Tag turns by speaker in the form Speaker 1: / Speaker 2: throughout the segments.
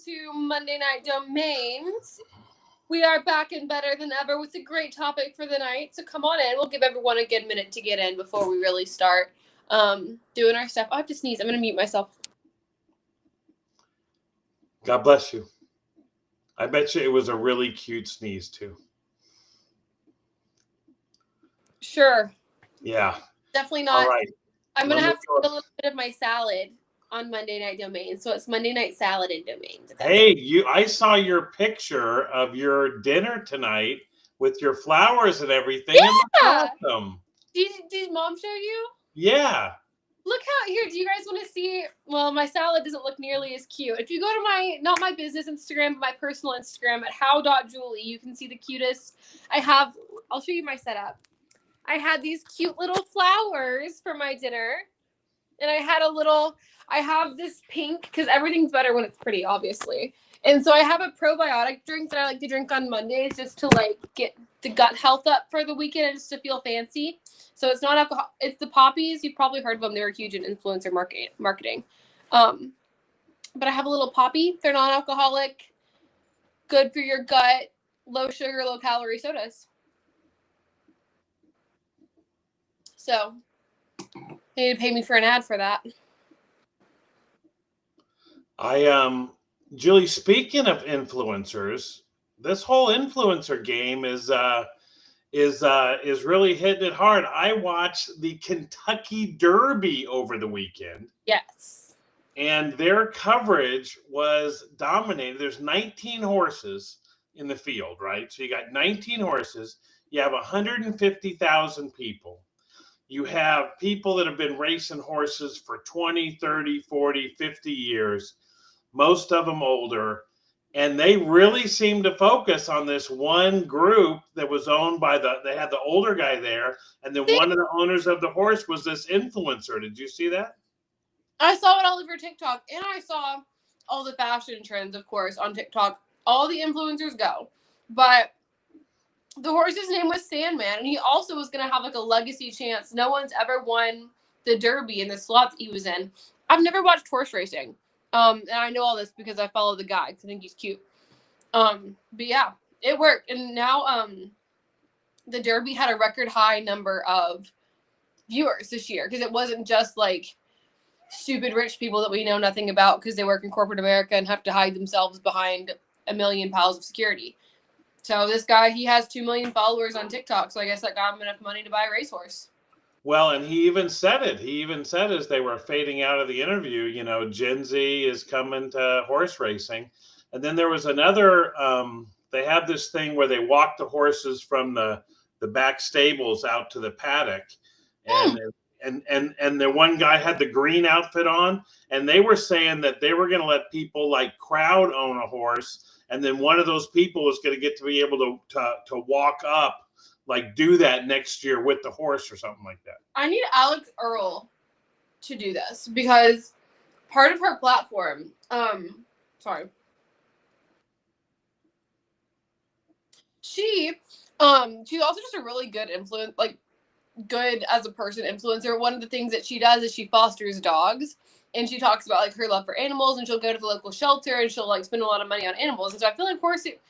Speaker 1: to Monday Night Domains. We are back and better than ever with a great topic for the night. So come on in. We'll give everyone a good minute to get in before we really start doing our stuff. I have to sneeze. I'm going to mute myself.
Speaker 2: God bless you. I bet you it was a really cute sneeze, too.
Speaker 1: Sure.
Speaker 2: Yeah.
Speaker 1: Definitely not.
Speaker 2: All right.
Speaker 1: I'm going to have to eat a little bit of my salad on Monday Night Domains. So it's Monday Night Salad and Domains.
Speaker 2: Hey, I saw your picture of your dinner tonight with your flowers and everything.
Speaker 1: Yeah.
Speaker 2: It looks awesome.
Speaker 1: Did Mom show you?
Speaker 2: Yeah.
Speaker 1: Look how here. Do you guys want to see? Well, my salad doesn't look nearly as cute. If you go to not my business Instagram, but my personal Instagram at how.julie, you can see the cutest. I'll show you my setup. I had these cute little flowers for my dinner. And I have this pink, because everything's better when it's pretty, obviously. And so I have a probiotic drink that I like to drink on Mondays just to like get the gut health up for the weekend and just to feel fancy. So it's not alcohol. It's the poppies. You've probably heard of them. They were huge in influencer marketing. But I have a little poppy. They're non-alcoholic, good for your gut, low sugar, low calorie sodas. So they need to pay me for an ad for that.
Speaker 2: Julie, speaking of influencers, this whole influencer game is really hitting it hard. I watched the Kentucky Derby over the weekend.
Speaker 1: Yes.
Speaker 2: And their coverage was dominated. There's 19 horses in the field, right? So you got 19 horses. You have 150,000 people. You have people that have been racing horses for 20, 30, 40, 50 years, most of them older. And they really seemed to focus on this one group that was owned by they had the older guy there. And then one of the owners of the horse was this influencer. Did you see that?
Speaker 1: I saw it all over TikTok. And I saw all the fashion trends, of course, on TikTok. All the influencers go. But the horse's name was Sandman. And he also was going to have like a legacy chance. No one's ever won the Derby in the slot that he was in. I've never watched horse racing. And I know all this because I follow the guy because I think he's cute. But yeah, it worked. And now the Derby had a record high number of viewers this year because it wasn't just like stupid rich people that we know nothing about because they work in corporate America and have to hide themselves behind a million piles of security. So this guy, he has 2 million followers on TikTok. So I guess that got him enough money to buy a racehorse.
Speaker 2: Well, and he even said it. He even said as they were fading out of the interview, you know, Gen Z is coming to horse racing. And then there was another, they have this thing where they walk the horses from the back stables out to the paddock. And the one guy had the green outfit on. And they were saying that they were going to let people like crowd own a horse. And then one of those people was going to get to be able to walk up. Like do that next year with the horse or something like that.
Speaker 1: I need Alex Earl to do this because part of her platform, she's also just a really good influence, like good as a person influencer. One of the things that she does is she fosters dogs and she talks about like her love for animals and she'll go to the local shelter and she'll like spend a lot of money on animals. And so I feel like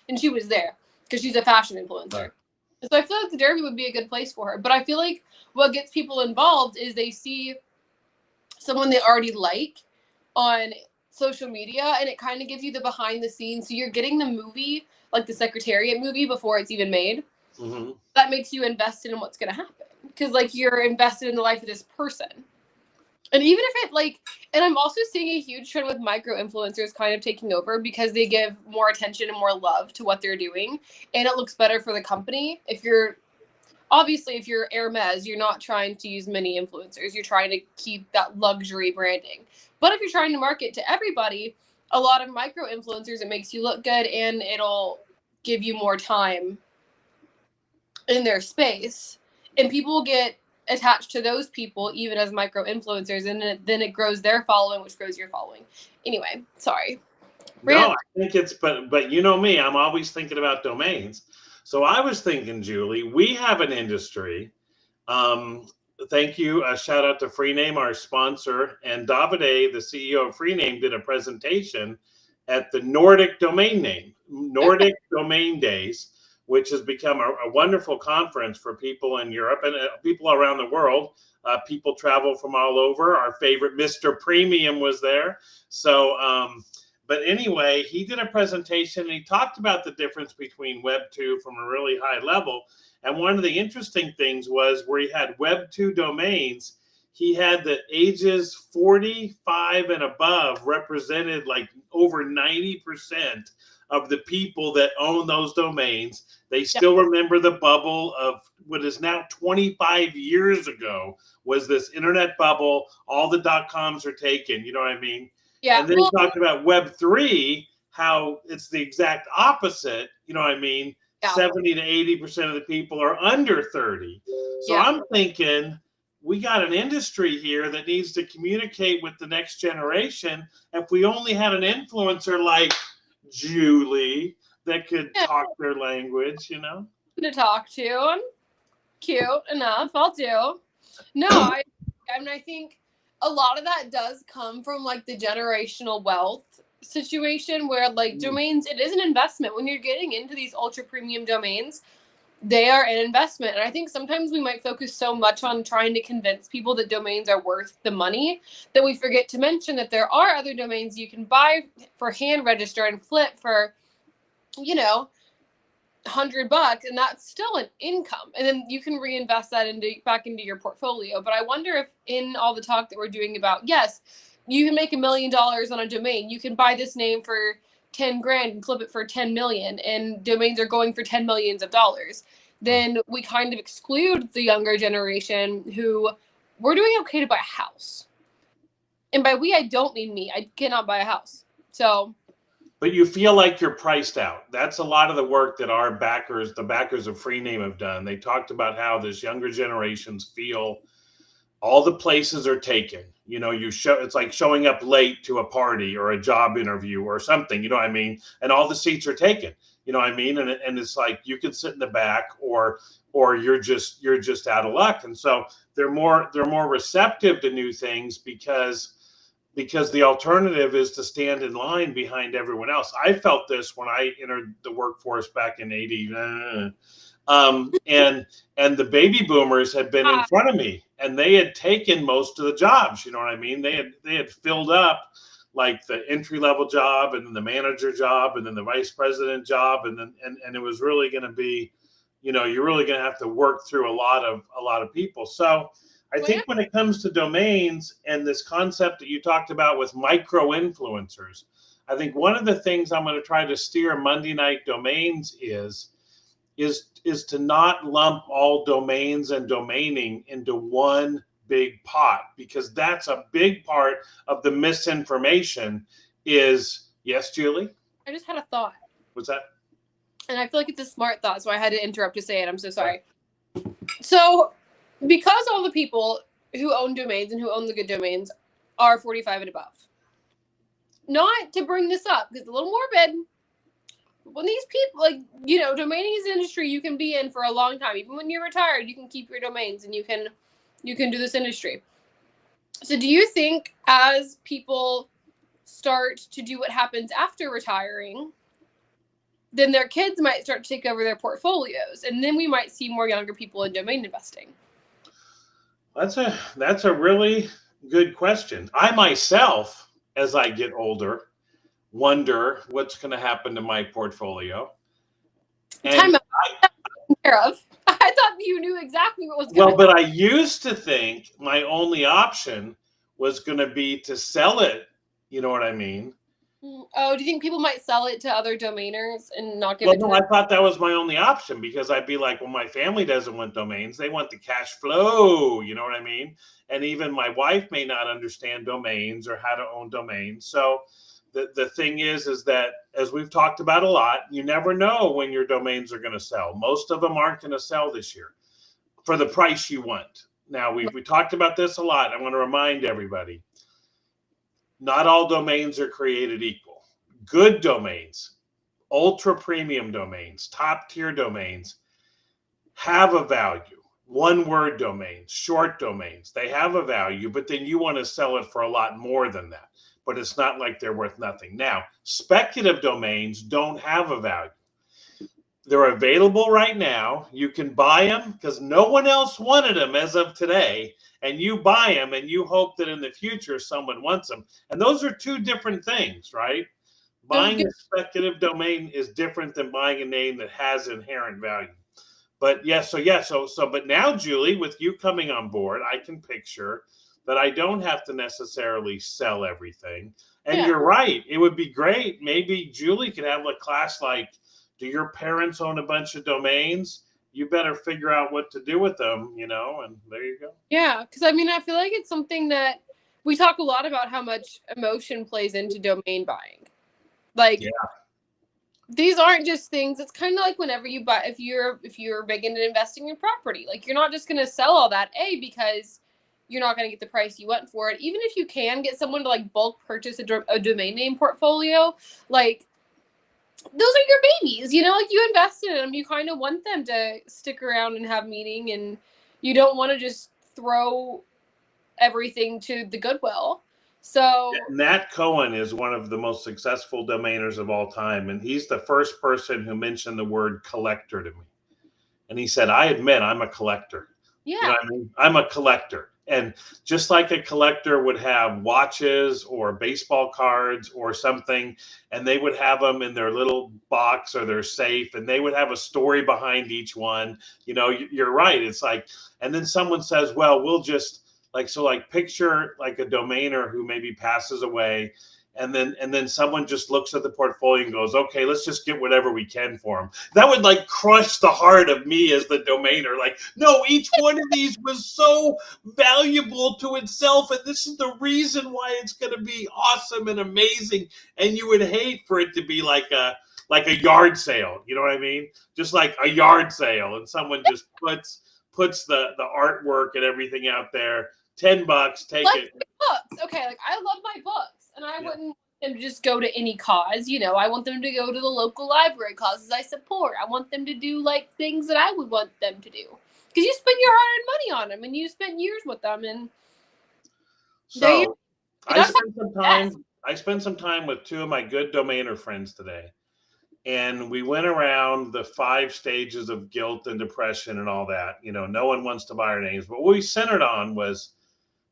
Speaker 1: and she was there because she's a fashion influencer. Right. So I feel like the Derby would be a good place for her. But I feel like what gets people involved is they see someone they already like on social media, and it kind of gives you the behind the scenes. So you're getting the movie, like the Secretariat movie, before it's even made. Mm-hmm. That makes you invested in what's going to happen. Because, like, you're invested in the life of this person. And even if it, and I'm also seeing a huge trend with micro-influencers kind of taking over because they give more attention and more love to what they're doing. And it looks better for the company. If you're Hermes, you're not trying to use many influencers. You're trying to keep that luxury branding. But if you're trying to market to everybody, a lot of micro-influencers, it makes you look good and it'll give you more time in their space. And people will get attached to those people even as micro influencers, and then it grows their following, which grows your following. Anyway, sorry.
Speaker 2: No, I think it's but you know me, I'm always thinking about domains. So I was thinking, Julie, we have an industry. Thank you. A shout out to Freename, our sponsor, and Davide, the CEO of Freename, did a presentation, at the Nordic Domain Days, which has become a wonderful conference for people in Europe and people around the world. People travel from all over. Our favorite Mr. Premium was there. So, but anyway, he did a presentation and he talked about the difference between Web 2 from a really high level. And one of the interesting things was where he had Web 2 domains, he had the ages 45 and above represented like over 90% of the people that own those domains. They still remember the bubble of what is now 25 years ago was this internet bubble. All the .coms are taken, you know what I mean?
Speaker 1: Yeah.
Speaker 2: And then he talked about Web3, how it's the exact opposite, you know what I mean? 70 to 80% of the people are under 30. So I'm thinking we got an industry here that needs to communicate with the next generation. If we only had an influencer like Julie that could talk their language, you know?
Speaker 1: To talk to. I'm cute enough. I'll do. No, I mean, I think a lot of that does come from like the generational wealth situation where like domains, it is an investment. When you're getting into these ultra premium domains, they are an investment. And I think sometimes we might focus so much on trying to convince people that domains are worth the money that we forget to mention that there are other domains you can buy for hand register and flip for, you know, $100, and that's still an income, and then you can reinvest that back into your portfolio. But I wonder if in all the talk that we're doing about, yes, you can make $1 million on a domain, you can buy this name for 10 grand and flip it for 10 million, and domains are going for 10 millions of dollars, then we kind of exclude the younger generation who we're doing okay to buy a house. And by we, I don't mean me. I cannot buy a house. So
Speaker 2: but you feel like you're priced out. That's a lot of the work that our backers, the backers of Freename, have done. They talked about how this younger generations feel all the places are taken. You know, it's like showing up late to a party or a job interview or something, you know what I mean? And all the seats are taken, you know what I mean? And it's like you can sit in the back or you're just out of luck. And so they're more receptive to new things because the alternative is to stand in line behind everyone else. I felt this when I entered the workforce back in 80. And the baby boomers had been in front of me and they had taken most of the jobs. You know what I mean? They had filled up like the entry level job and then the manager job and then the vice president job. And then, and it was really going to be, you know, you're really going to have to work through a lot of people. So I think when it comes to domains and this concept that you talked about with micro influencers, I think one of the things I'm going to try to steer Monday Night Domains is to not lump all domains and domaining into one big pot, because that's a big part of the misinformation is, yes, Julie?
Speaker 1: I just had a thought.
Speaker 2: What's that?
Speaker 1: And I feel like it's a smart thought, so I had to interrupt to say it. I'm so sorry. So because all the people who own domains and who own the good domains are 45 and above, not to bring this up because it's a little morbid, when these people, like, you know, domaining is an industry you can be in for a long time. Even when you're retired, you can keep your domains and you can do this industry. So do you think as people start to do what happens after retiring, then their kids might start to take over their portfolios, and then we might see more younger people in domain investing?
Speaker 2: That's a really good question. I myself, as I get older, wonder what's going to happen to my portfolio.
Speaker 1: And I thought you knew exactly what was going to happen.
Speaker 2: Well, but I used to think my only option was going to be to sell it. You know what I mean?
Speaker 1: Oh, do you think people might sell it to other domainers and not give it to them?
Speaker 2: I thought that was my only option, because I'd be like, well, my family doesn't want domains. They want the cash flow. You know what I mean? And even my wife may not understand domains or how to own domains. So the thing is that, as we've talked about a lot, you never know when your domains are going to sell. Most of them aren't going to sell this year for the price you want. Now, we talked about this a lot. I want to remind everybody, not all domains are created equal. Good domains, ultra premium domains, top tier domains have a value. One word domains, short domains, they have a value, but then you want to sell it for a lot more than that. but it's not like they're worth nothing. Now, speculative domains don't have a value. They're available right now. You can buy them because no one else wanted them as of today. And you buy them and you hope that in the future someone wants them. And those are two different things, right? Buying a speculative domain is different than buying a name that has inherent value. But but now, Julie, with you coming on board, I can picture that I don't have to necessarily sell everything. And you're right. It would be great. Maybe Julie could have a class like, do your parents own a bunch of domains? You better figure out what to do with them, and there you go.
Speaker 1: Yeah, because I mean, I feel like it's something that we talk a lot about how much emotion plays into domain buying. Like, these aren't just things. It's kind of like whenever you buy, if you're big into investing in property, like you're not just going to sell all that, because you're not going to get the price you want for it. Even if you can get someone to like bulk purchase a domain name portfolio, like, those are your babies, like you invested in them. You kind of want them to stick around and have meaning, and you don't want to just throw everything to the Goodwill. So
Speaker 2: Nat Cohen is one of the most successful domainers of all time, and he's the first person who mentioned the word collector to me. And he said, I admit I'm a collector.
Speaker 1: Yeah.
Speaker 2: You know what I mean? I'm a collector. And just like a collector would have watches or baseball cards or something, and they would have them in their little box or their safe, and they would have a story behind each one. You're right. It's like, and then someone says, well, we'll just picture like a domainer who maybe passes away. And then someone just looks at the portfolio and goes, okay, let's just get whatever we can for them. That would like crush the heart of me as the domainer. Like, no, each one of these was so valuable to itself. And this is the reason why it's going to be awesome and amazing. And you would hate for it to be like a yard sale. You know what I mean? Just like a yard sale. And someone just puts the artwork and everything out there. $10, take it.
Speaker 1: Books. Okay, like I love my books, and I wouldn't want them to just go to any cause. I want them to go to the local library causes I support. I want them to do like things that I would want them to do, because you spent your hard-earned money on them, and you spent years with them. And
Speaker 2: so I spent some time with two of my good domainer friends today. And we went around the 5 stages of guilt and depression and all that. No one wants to buy our names. But what we centered on was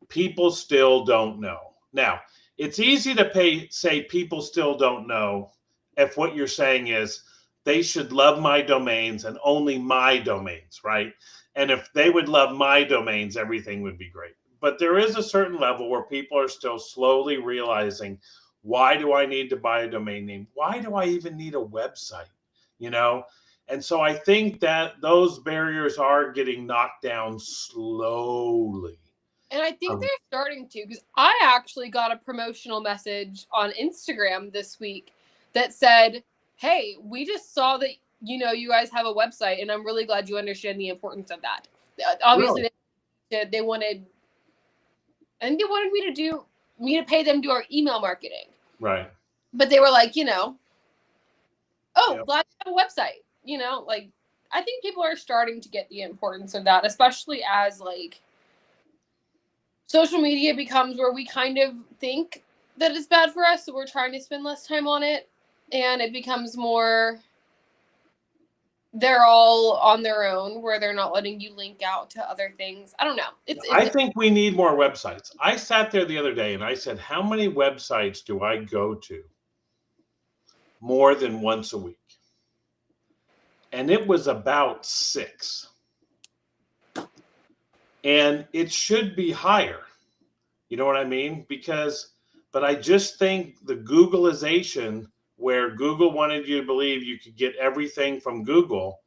Speaker 2: people still don't know. Now, it's easy to say people still don't know if what you're saying is they should love my domains and only my domains, right? And if they would love my domains, everything would be great. But there is a certain level where people are still slowly realizing, why do I need to buy a domain name? Why do I even need a website? And so I think that those barriers are getting knocked down slowly.
Speaker 1: And I think they're starting to, because I actually got a promotional message on Instagram this week that said, hey, we just saw that, you guys have a website, and I'm really glad you understand the importance of that. Obviously, really? they wanted me to pay them to do our email marketing.
Speaker 2: Right.
Speaker 1: But they were like, glad you have a website. Like, I think people are starting to get the importance of that, especially as like social media becomes where we kind of think that it's bad for us, so we're trying to spend less time on it, and it becomes more they're all on their own, where they're not letting you link out to other things. I don't know.
Speaker 2: I think we need more websites. I sat there the other day and I said, how many websites do I go to more than once a week? And it was about 6. And it should be higher. You know what I mean? But I just think the Googleization, where Google wanted you to believe you could get everything from Google,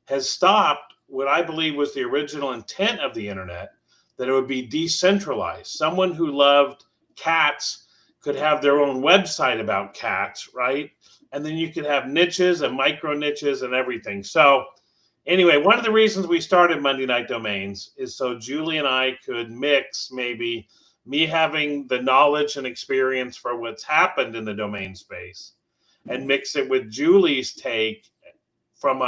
Speaker 2: has stopped what I believe was the original intent of the internet, that it would be decentralized. Someone who loved cats could have their own website about cats, right? And then you could have niches and micro niches and everything. So anyway, one of the reasons we started Monday Night Domains is so Julie and I could mix maybe me having the knowledge and experience for what's happened in the domain space, and mix it with Julie's take from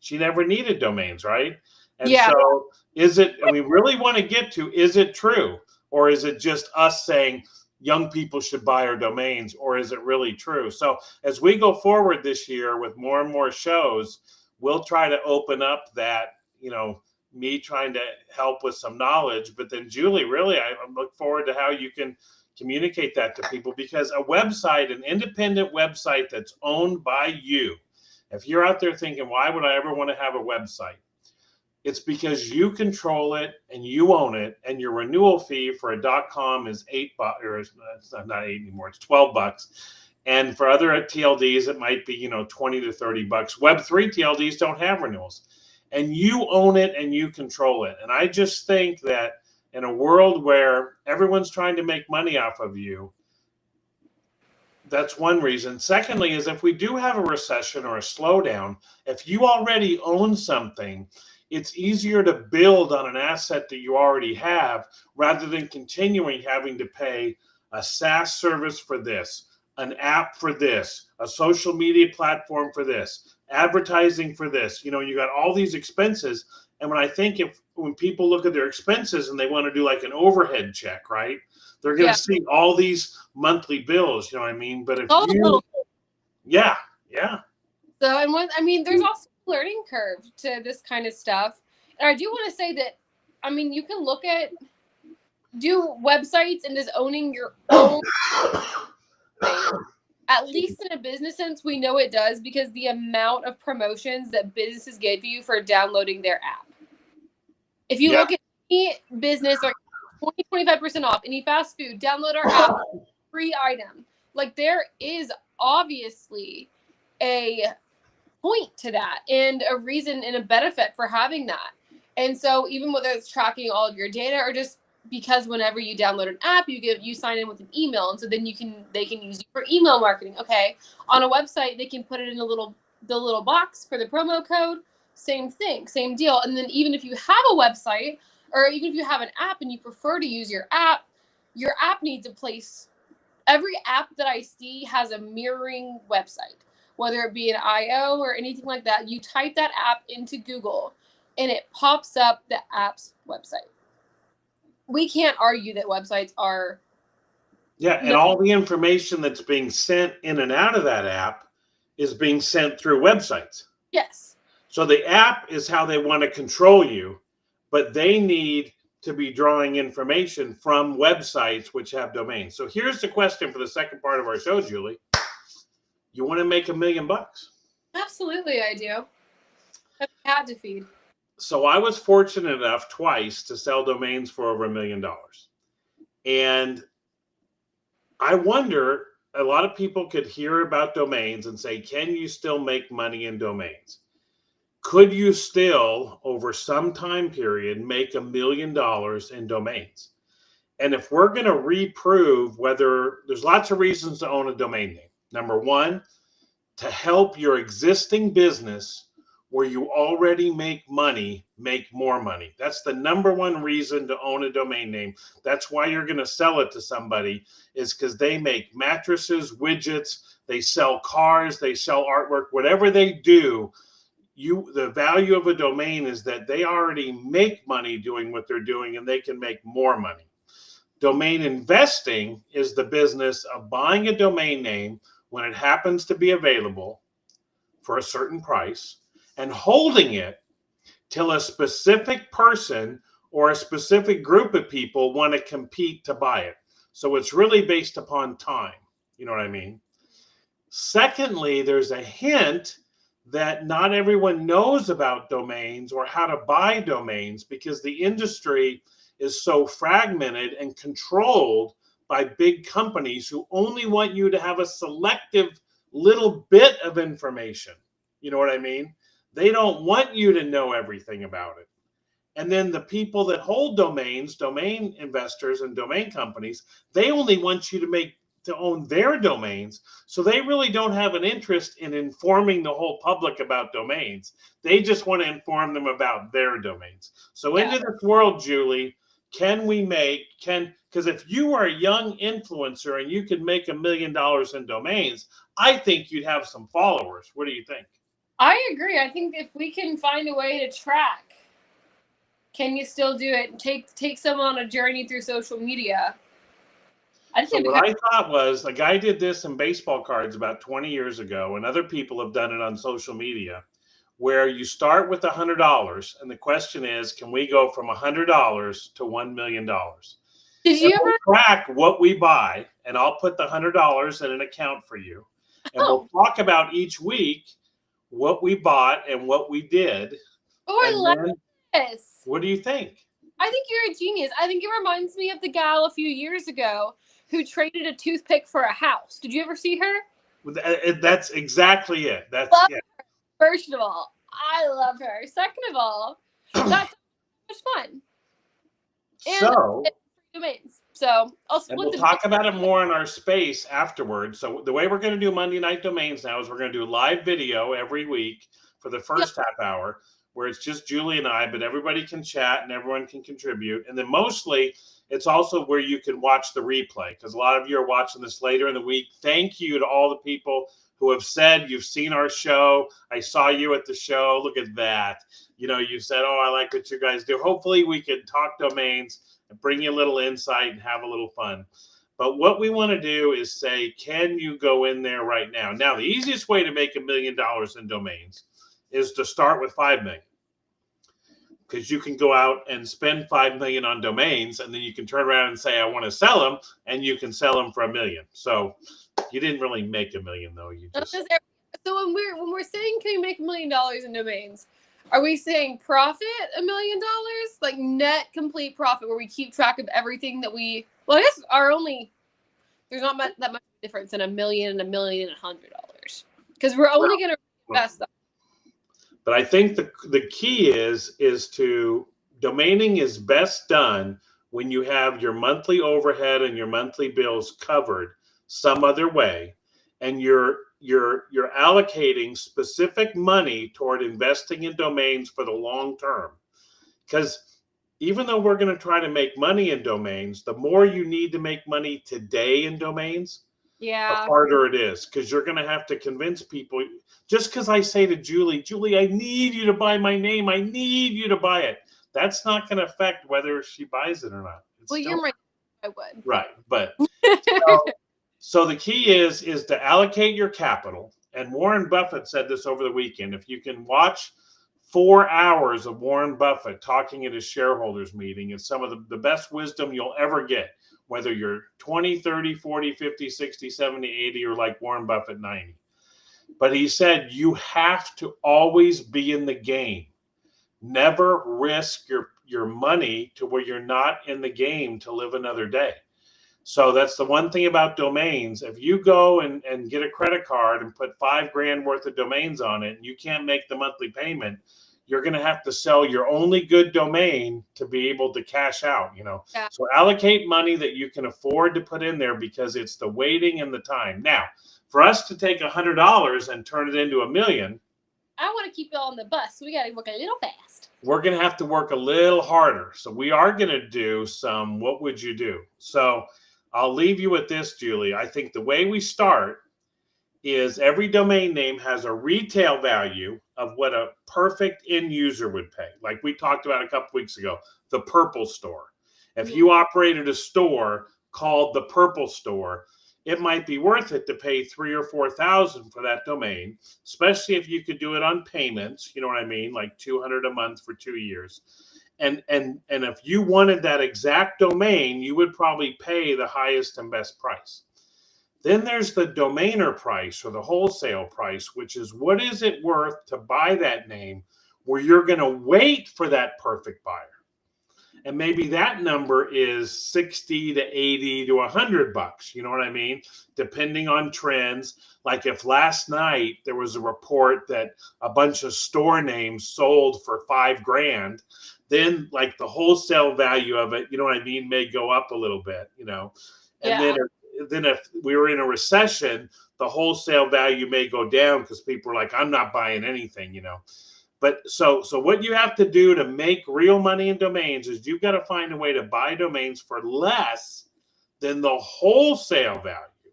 Speaker 2: she never needed domains, right? And so we really want to get to, is it true? Or is it just us saying young people should buy our domains, or is it really true? So as we go forward this year with more and more shows, we'll try to open up that, me trying to help with some knowledge. But then Julie, really, I look forward to how you can communicate that to people, because a website, an independent website that's owned by you, if you're out there thinking, why would I ever want to have a website? It's because you control it and you own it, and your renewal fee for a .com is $8, or it's not 8 anymore, it's $12. And for other TLDs, it might be, 20 to 30 bucks. Web3 TLDs don't have renewals, and you own it and you control it. And I just think that in a world where everyone's trying to make money off of you, that's one reason. Secondly, is if we do have a recession or a slowdown, if you already own something, it's easier to build on an asset that you already have, rather than continuing having to pay a SaaS service for this, an app for this, a social media platform for this, advertising for this. You got all these expenses. And when people look at their expenses and they want to do like an overhead check, right? They're going to see all these monthly bills, you know what I mean? But if yeah.
Speaker 1: So, and there's also a learning curve to this kind of stuff. And I do want to say that, you can look at, do websites and just owning your own thing. At least in a business sense, we know it does, because the amount of promotions that businesses give you for downloading their app. If you look at any business, like 20-25% off, any fast food, download our app, free item. Like, there is obviously a point to that, and a reason and a benefit for having that. And so even whether it's tracking all of your data, or just because whenever you download an app, you sign in with an email, and so then they can use you for email marketing. Okay, on a website they can put it in the little box for the promo code. Same thing, same deal. And then even if you have a website, or even if you have an app and you prefer to use your app needs a place. Every app that I see has a mirroring website, whether it be an IO or anything like that. You type that app into Google and it pops up the app's website. We can't argue that websites are.
Speaker 2: Yeah, and all the information that's being sent in and out of that app is being sent through websites.
Speaker 1: Yes.
Speaker 2: So the app is how they want to control you, but they need to be drawing information from websites which have domains. So here's the question for the second part of our show, Julie. You want to make $1 million?
Speaker 1: Absolutely, I do. I've had to feed.
Speaker 2: So I was fortunate enough twice to sell domains for over $1 million. And I wonder, a lot of people could hear about domains and say, can you still make money in domains? Could you still, over some time period, make $1 million in domains? And if we're going to reprove whether, there's lots of reasons to own a domain name. Number one, to help your existing business where you already make money, make more money. That's the number one reason to own a domain name. That's why you're going to sell it to somebody, is because they make mattresses, widgets, they sell cars, they sell artwork, whatever they do. The value of a domain is that they already make money doing what they're doing, and they can make more money. Domain investing is the business of buying a domain name when it happens to be available for a certain price, and holding it till a specific person or a specific group of people want to compete to buy it. So it's really based upon time. You know what I mean? Secondly, there's a hint that not everyone knows about domains or how to buy domains, because the industry is so fragmented and controlled by big companies who only want you to have a selective little bit of information. You know what I mean? They don't want you to know everything about it. And then the people that hold domains, domain investors and domain companies, they only want you to own their domains. So they really don't have an interest in informing the whole public about domains. They just want to inform them about their domains. So into this world, Julie, because if you are a young influencer and you could make $1 million in domains, I think you'd have some followers. What do you think?
Speaker 1: I agree. I think if we can find a way to track Can you still do it? Take someone on a journey through social media.
Speaker 2: So what I thought was a guy did this in baseball cards about 20 years ago, and other people have done it on social media, where you start with $100, and the question is, can we go from $100 to $1 million?
Speaker 1: Did you ever
Speaker 2: track what we buy, and I'll put the $100 in an account for you, and we'll talk about each week what we bought and what we did.
Speaker 1: Oh, I love this.
Speaker 2: What do you think?
Speaker 1: I think you're a genius. I think it reminds me of the gal a few years ago who traded a toothpick for a house. Did you ever see her?
Speaker 2: That's exactly it. That's
Speaker 1: yeah. First of all, I love her. Second of all, that's so much fun. And
Speaker 2: so
Speaker 1: domains. So
Speaker 2: we'll talk about it more in our space afterwards. So the way we're going to do Monday Night Domains now is we're going to do live video every week for the first half hour, where it's just Julie and I, but everybody can chat and everyone can contribute. And then mostly it's also where you can watch the replay, because a lot of you are watching this later in the week. Thank you to all the people who have said you've seen our show. I saw you at the show. Look at that. You know, you said, oh, I like what you guys do. Hopefully we can talk domains and bring you a little insight and have a little fun. But what we want to do is say, can you go in there right now? Now, the easiest way to make $1 million in domains is to start with 5 million. Because you can go out and spend 5 million on domains, and then you can turn around and say, I want to sell them, and you can sell them for $1 million. So you didn't really make $1 million, though. You just...
Speaker 1: So when we're saying, can you make $1 million in domains, are we saying profit $1 million, like net complete profit, where we keep track of everything that we? Well, I guess there's not that much difference in $1 million and $1.1 million, because we're only going to invest that.
Speaker 2: But I think the key is to domaining is best done when you have your monthly overhead and your monthly bills covered some other way, and you're allocating specific money toward investing in domains for the long term. Because even though we're going to try to make money in domains, the more you need to make money today in domains, the harder it is, because you're going to have to convince people. Just because I say to Julie, I need you to buy my name, I need you to buy it, that's not going to affect whether she buys it or not.
Speaker 1: You're right. I would.
Speaker 2: Right. But so the key is to allocate your capital. And Warren Buffett said this over the weekend. If you can watch 4 hours of Warren Buffett talking at his shareholders meeting, it's some of the best wisdom you'll ever get, whether you're 20, 30, 40, 50, 60, 70, 80, or like Warren Buffett, 90. But he said, you have to always be in the game. Never risk your money to where you're not in the game to live another day. So that's the one thing about domains. If you go and get a credit card and put $5,000 worth of domains on it, and you can't make the monthly payment, you're going to have to sell your only good domain to be able to cash out, you know. Yeah. So allocate money that you can afford to put in there, because it's the waiting and the time. Now, for us to take $100 and turn it into $1 million,
Speaker 1: I want to keep you on the bus. So we got to work a little fast.
Speaker 2: We're going to have to work a little harder. So we are going to do some, what would you do? So I'll leave you with this, Julie. I think the way we start is every domain name has a retail value of what a perfect end user would pay. Like we talked about a couple weeks ago, the Purple Store. If you operated a store called the Purple Store, it might be worth it to pay $3,000 or $4,000 for that domain, especially if you could do it on payments. You know what I mean? Like $200 a month for 2 years. And if you wanted that exact domain, you would probably pay the highest and best price. Then there's the domainer price, or the wholesale price, which is what is it worth to buy that name, where you're going to wait for that perfect buyer. And maybe that number is 60 to 80 to $100. You know what I mean? Depending on trends. Like if last night there was a report that a bunch of store names sold for $5,000, then like the wholesale value of it, you know what I mean, may go up a little bit, you know. And then if we were in a recession, the wholesale value may go down, because people are like, I'm not buying anything, you know. But so what you have to do to make real money in domains is you've got to find a way to buy domains for less than the wholesale value,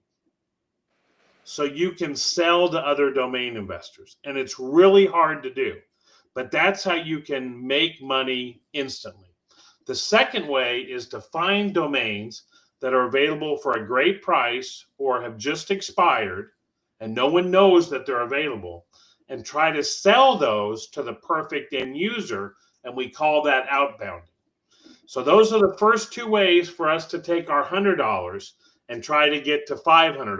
Speaker 2: so you can sell to other domain investors. And it's really hard to do. But that's how you can make money instantly. The second way is to find domains that are available for a great price or have just expired and no one knows that they're available, and try to sell those to the perfect end user, and we call that outbound. So those are the first two ways for us to take our $100 and try to get to $500.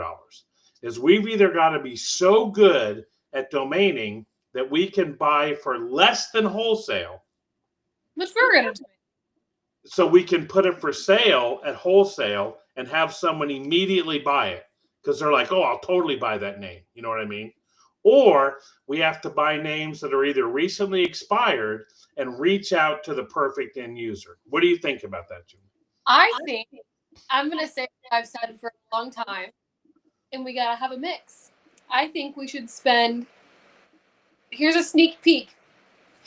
Speaker 2: Is we've either got to be so good at domaining that we can buy for less than wholesale,
Speaker 1: which we're going to do.
Speaker 2: So we can put it for sale at wholesale and have someone immediately buy it because they're like, oh, I'll totally buy that name. You know what I mean? Or we have to buy names that are either recently expired and reach out to the perfect end user. What do you think about that, Julie?
Speaker 1: I think I'm going to say what I've said for a long time, and we got to have a mix. I think we should spend, here's a sneak peek.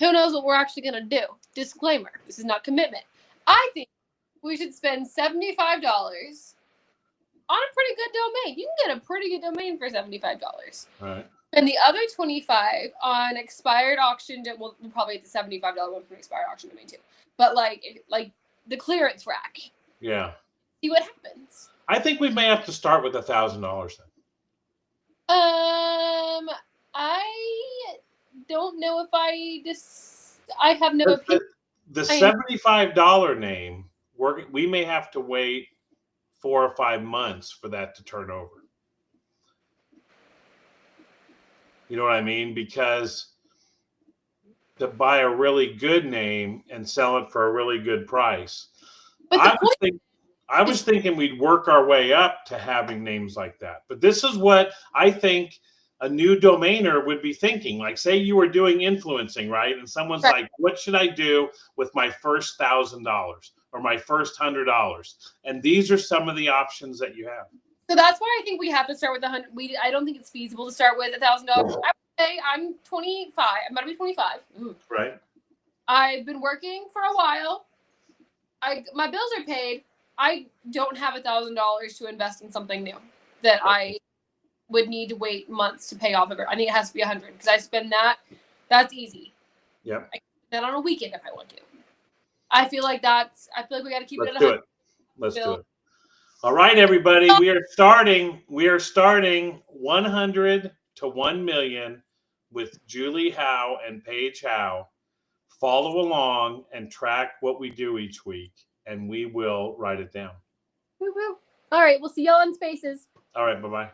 Speaker 1: Who knows what we're actually going to do? Disclaimer, this is not commitment. I think we should spend $75 on a pretty good domain. You can get a pretty good domain for $75.
Speaker 2: Right.
Speaker 1: And the other $25 on expired auction. We'll probably get the $75 one from expired auction domain too. But like the clearance rack.
Speaker 2: Yeah.
Speaker 1: See what happens.
Speaker 2: I think we may have to start with $1,000 then.
Speaker 1: I don't know if I have no opinion.
Speaker 2: The $75 name, we may have to wait 4 or 5 months for that to turn over. You know what I mean? Because to buy a really good name and sell it for a really good price. But I was thinking we'd work our way up to having names like that. But this is what I think a new domainer would be thinking. Like, say you were doing influencing, right? And someone's like, what should I do with my first $1,000 or my first $100? And these are some of the options that you have.
Speaker 1: So that's why I think we have to start with $100. I don't think it's feasible to start with $1,000. I would say I'm 25. I'm about to be 25. Ooh.
Speaker 2: Right.
Speaker 1: I've been working for a while. My bills are paid. I don't have $1,000 to invest in something new that I would need to wait months to pay off of it. I think it has to be 100 because I spend that. That's easy.
Speaker 2: Yep.
Speaker 1: I can do that on a weekend if I want to. I feel like we got to keep it at
Speaker 2: 100. Let's do it. All right, everybody. We are starting 100 to 1 million with Julie Howe and Paige Howe. Follow along and track what we do each week, and we will write it down.
Speaker 1: Woo-woo. All right. We'll see y'all on Spaces.
Speaker 2: All right. Bye-bye.